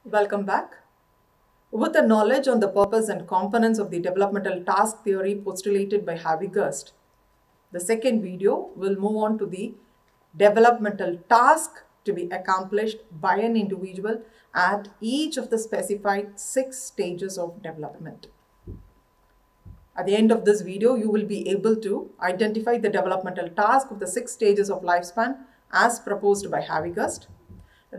Welcome back. With the knowledge on the purpose and components of the developmental task theory postulated by Havighurst, the second video will move on to the developmental task to be accomplished by an individual at each of the specified 6 stages of development. At the end of this video, you will be able to identify the developmental task of the 6 stages of lifespan as proposed by Havighurst,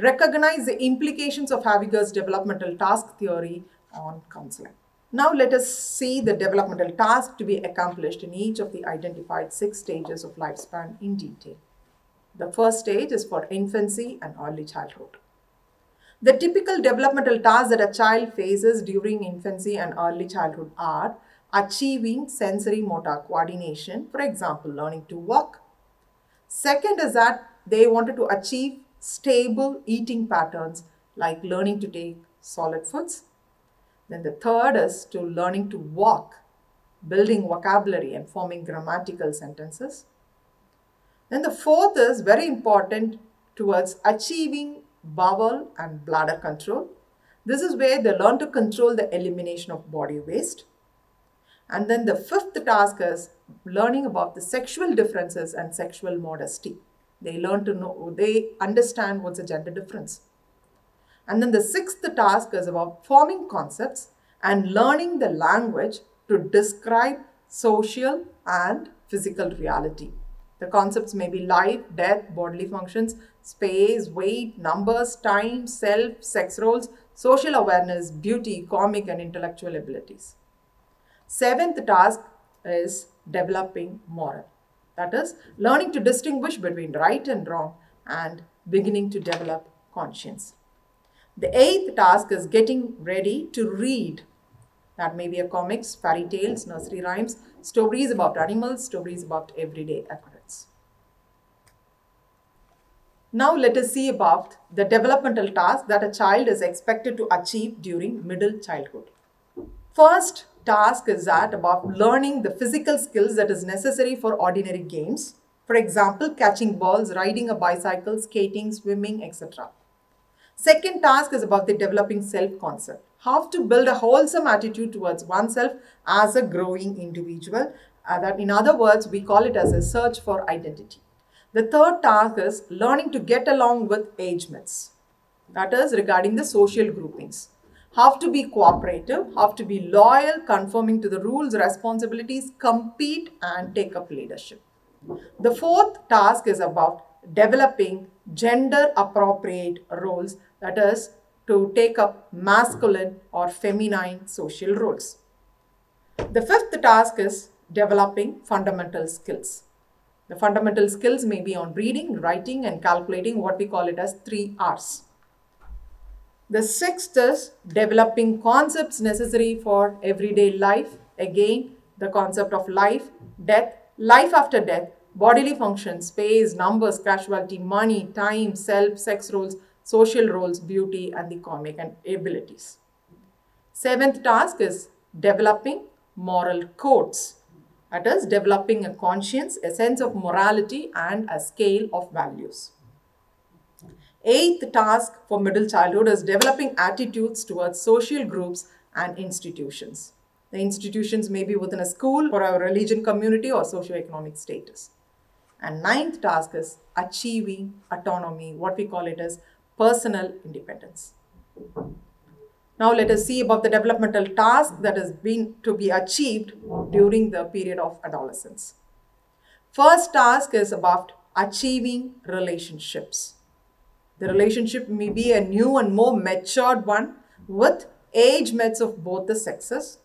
recognize the implications of Havighurst's developmental task theory on counseling. Now let us see the developmental task to be accomplished in each of the identified 6 stages of lifespan in detail. The first stage is for infancy and early childhood. The typical developmental tasks that a child faces during infancy and early childhood are achieving sensory motor coordination, for example, learning to walk. Second is that they wanted to achieve stable eating patterns like learning to take solid foods. Then the third is to learning to walk, building vocabulary and forming grammatical sentences. Then the fourth is very important towards achieving bowel and bladder control. This is where they learn to control the elimination of body waste. And then the fifth task is learning about the sexual differences and sexual modesty. They learn to know, they understand what's a gender difference. And then the sixth task is about forming concepts and learning the language to describe social and physical reality. The concepts may be life, death, bodily functions, space, weight, numbers, time, self, sex roles, social awareness, beauty, comic and intellectual abilities. Seventh task is developing moral. That is, learning to distinguish between right and wrong and beginning to develop conscience. The eighth task is getting ready to read. That may be a comics, fairy tales, nursery rhymes, stories about animals, stories about everyday occurrence. Now let us see about the developmental task that a child is expected to achieve during middle childhood. First task is that about learning the physical skills that is necessary for ordinary games. For example, catching balls, riding a bicycle, skating, swimming, etc. Second task is about the developing self-concept. How to build a wholesome attitude towards oneself as a growing individual. That in other words, we call it as a search for identity. The third task is learning to get along with age mates. That is regarding the social groupings. How to be cooperative, how to be loyal, conforming to the rules, responsibilities, compete and take up leadership. The fourth task is about developing gender appropriate roles, that is to take up masculine or feminine social roles. The fifth task is developing fundamental skills. The fundamental skills may be on reading, writing and calculating, what we call it as 3 R's. The sixth is developing concepts necessary for everyday life. Again, the concept of life, death, life after death, bodily functions, space, numbers, casualty, money, time, self, sex roles, social roles, beauty and the comic and abilities. Seventh task is developing moral codes. That is developing a conscience, a sense of morality and a scale of values. Eighth task for middle childhood is developing attitudes towards social groups and institutions. The institutions may be within a school or a religion community or socioeconomic status. And ninth task is achieving autonomy, what we call it as personal independence. Now let us see about the developmental task that has been to be achieved during the period of adolescence. First task is about achieving relationships. The relationship may be a new and more matured one with age mates of both the sexes.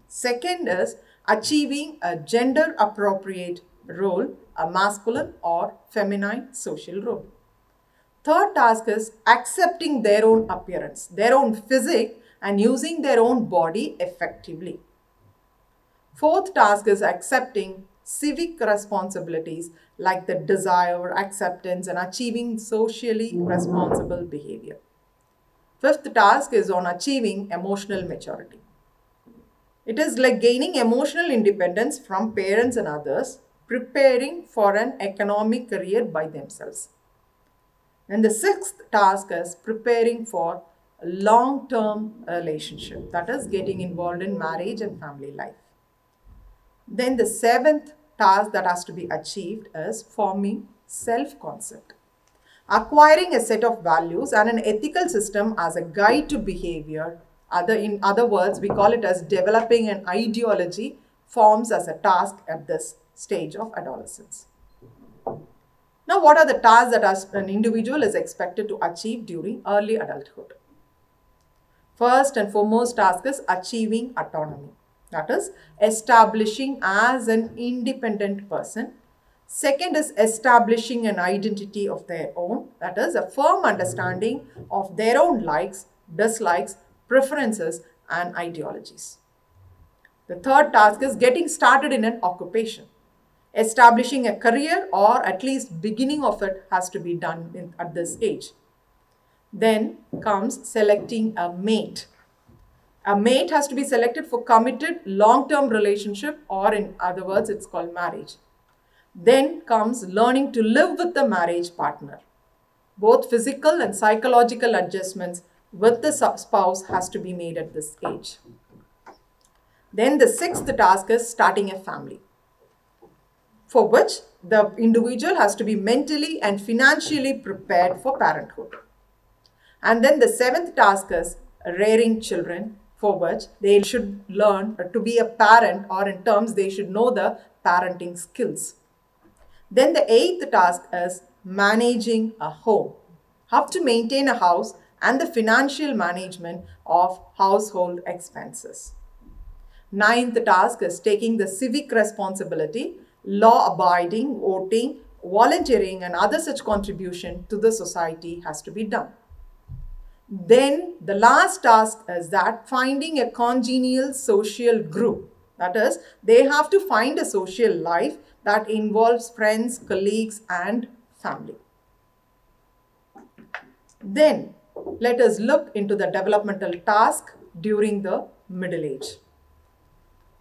Second is achieving a gender appropriate role, a masculine or feminine social role. Third task is accepting their own appearance, their own physique and using their own body effectively. Fourth task is accepting civic responsibilities like the desire, acceptance and achieving socially responsible behavior. Fifth task is on achieving emotional maturity. It is like gaining emotional independence from parents and others, preparing for an economic career by themselves. And the sixth task is preparing for long-term relationship, that is getting involved in marriage and family life. Then the seventh task that has to be achieved is forming self-concept. Acquiring a set of values and an ethical system as a guide to behavior. In other words, we call it as developing an ideology, forms as a task at this stage of adolescence. Now, what are the tasks that an individual is expected to achieve during early adulthood? First and foremost task is achieving autonomy. That is, establishing as an independent person. Second is establishing an identity of their own. That is, a firm understanding of their own likes, dislikes, preferences, and ideologies. The third task is getting started in an occupation. Establishing a career, or at least beginning of it has to be done at this age. Then comes selecting a mate. A mate has to be selected for committed long-term relationship, or in other words, it's called marriage. Then comes learning to live with the marriage partner. Both physical and psychological adjustments with the spouse has to be made at this age. Then the sixth task is starting a family, for which the individual has to be mentally and financially prepared for parenthood. And then the seventh task is rearing children, for which they should learn to be a parent, or in terms they should know the parenting skills. Then the eighth task is managing a home. How to maintain a house and the financial management of household expenses. Ninth task is taking the civic responsibility, law abiding, voting, volunteering, and other such contribution to the society has to be done. Then the last task is that finding a congenial social group. That is, they have to find a social life that involves friends, colleagues, and family. Then let us look into the developmental task during the middle age.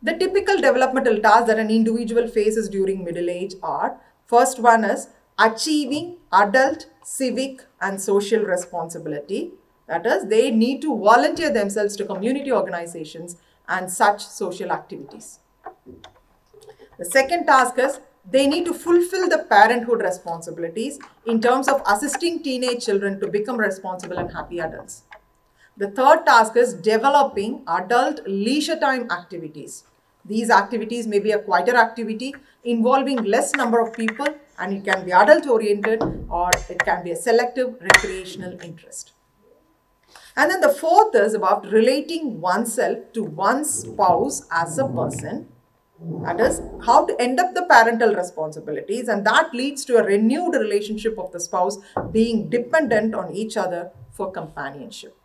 The typical developmental tasks that an individual faces during middle age are: first one is achieving adult, civic, and social responsibility. That is, they need to volunteer themselves to community organizations and such social activities. The second task is they need to fulfill the parenthood responsibilities in terms of assisting teenage children to become responsible and happy adults. The third task is developing adult leisure time activities. These activities may be a quieter activity involving less number of people, and it can be adult oriented, or it can be a selective recreational interest. And then the fourth is about relating oneself to one's spouse as a person. That is, how to end up the parental responsibilities, and that leads to a renewed relationship of the spouse being dependent on each other for companionship.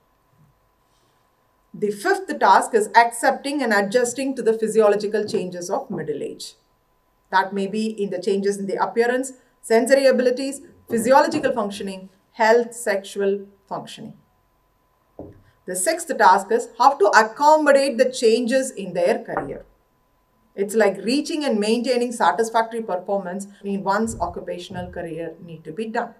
The fifth task is accepting and adjusting to the physiological changes of middle age. That may be in the changes in the appearance, sensory abilities, physiological functioning, health, sexual functioning. The sixth task is how to accommodate the changes in their career. It's like reaching and maintaining satisfactory performance in one's occupational career need to be done.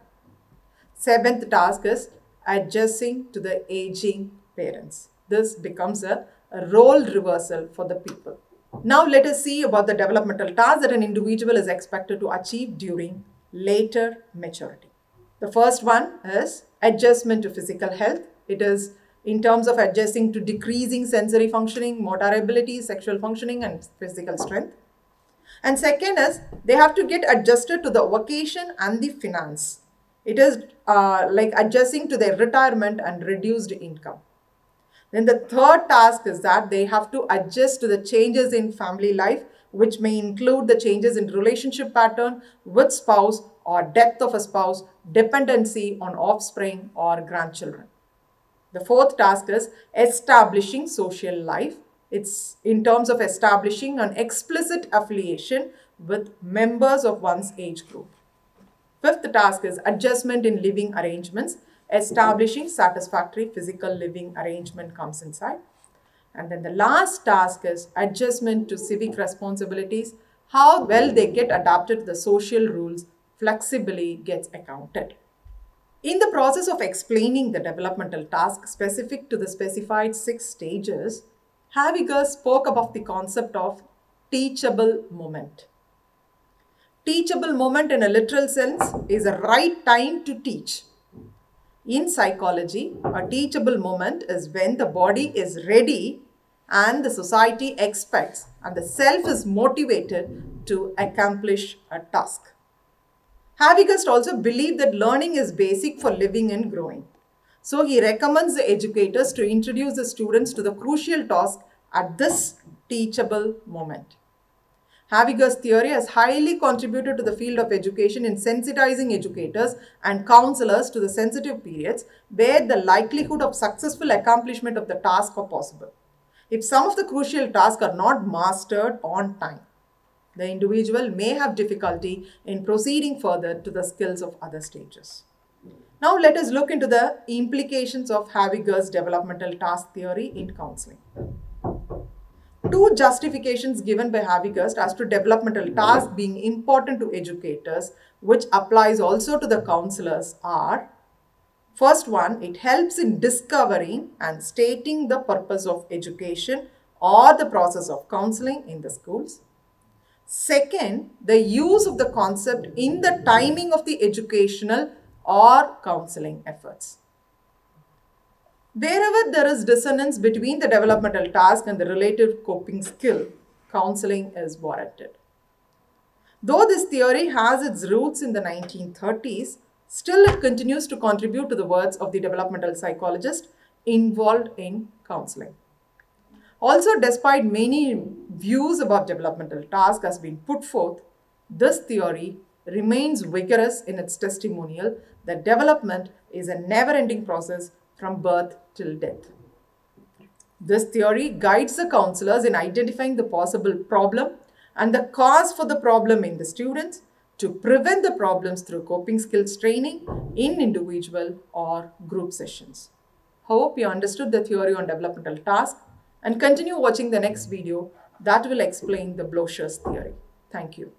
Seventh task is adjusting to the aging parents. This becomes a role reversal for the people. Now let us see about the developmental tasks that an individual is expected to achieve during later maturity. The first one is adjustment to physical health. It is in terms of adjusting to decreasing sensory functioning, motor ability, sexual functioning, and physical strength. And second is they have to get adjusted to the vocation and the finance. It is like adjusting to their retirement and reduced income. Then the third task is that they have to adjust to the changes in family life, which may include the changes in relationship pattern with spouse, or death of a spouse, dependency on offspring or grandchildren. The fourth task is establishing social life. It's in terms of establishing an explicit affiliation with members of one's age group. Fifth task is adjustment in living arrangements. Establishing satisfactory physical living arrangement comes inside. And then the last task is adjustment to civic responsibilities. How well they get adapted to the social rules flexibly gets accounted. In the process of explaining the developmental task specific to the specified 6 stages, Haviger spoke about the concept of teachable moment. Teachable moment in a literal sense is a right time to teach. In psychology, a teachable moment is when the body is ready and the society expects and the self is motivated to accomplish a task. Haviger also believed that learning is basic for living and growing. So he recommends the educators to introduce the students to the crucial task at this teachable moment. Haviger's theory has highly contributed to the field of education in sensitizing educators and counselors to the sensitive periods where the likelihood of successful accomplishment of the task are possible. If some of the crucial tasks are not mastered on time, the individual may have difficulty in proceeding further to the skills of other stages. Now let us look into the implications of Haviger's developmental task theory in counseling. Two justifications given by Haviger as to developmental tasks being important to educators, which applies also to the counselors, are: first one, it helps in discovering and stating the purpose of education or the process of counseling in the schools. Second, the use of the concept in the timing of the educational or counseling efforts. Wherever there is dissonance between the developmental task and the related coping skill, counseling is warranted. Though this theory has its roots in the 1930s, still it continues to contribute to the words of the developmental psychologist involved in counseling. Also, despite many views about developmental task has been put forth, this theory remains vigorous in its testimonial that development is a never-ending process from birth till death. This theory guides the counselors in identifying the possible problem and the cause for the problem in the students to prevent the problems through coping skills training in individual or group sessions. Hope you understood the theory on developmental task, and continue watching the next video that will explain the Blocher's theory. Thank you.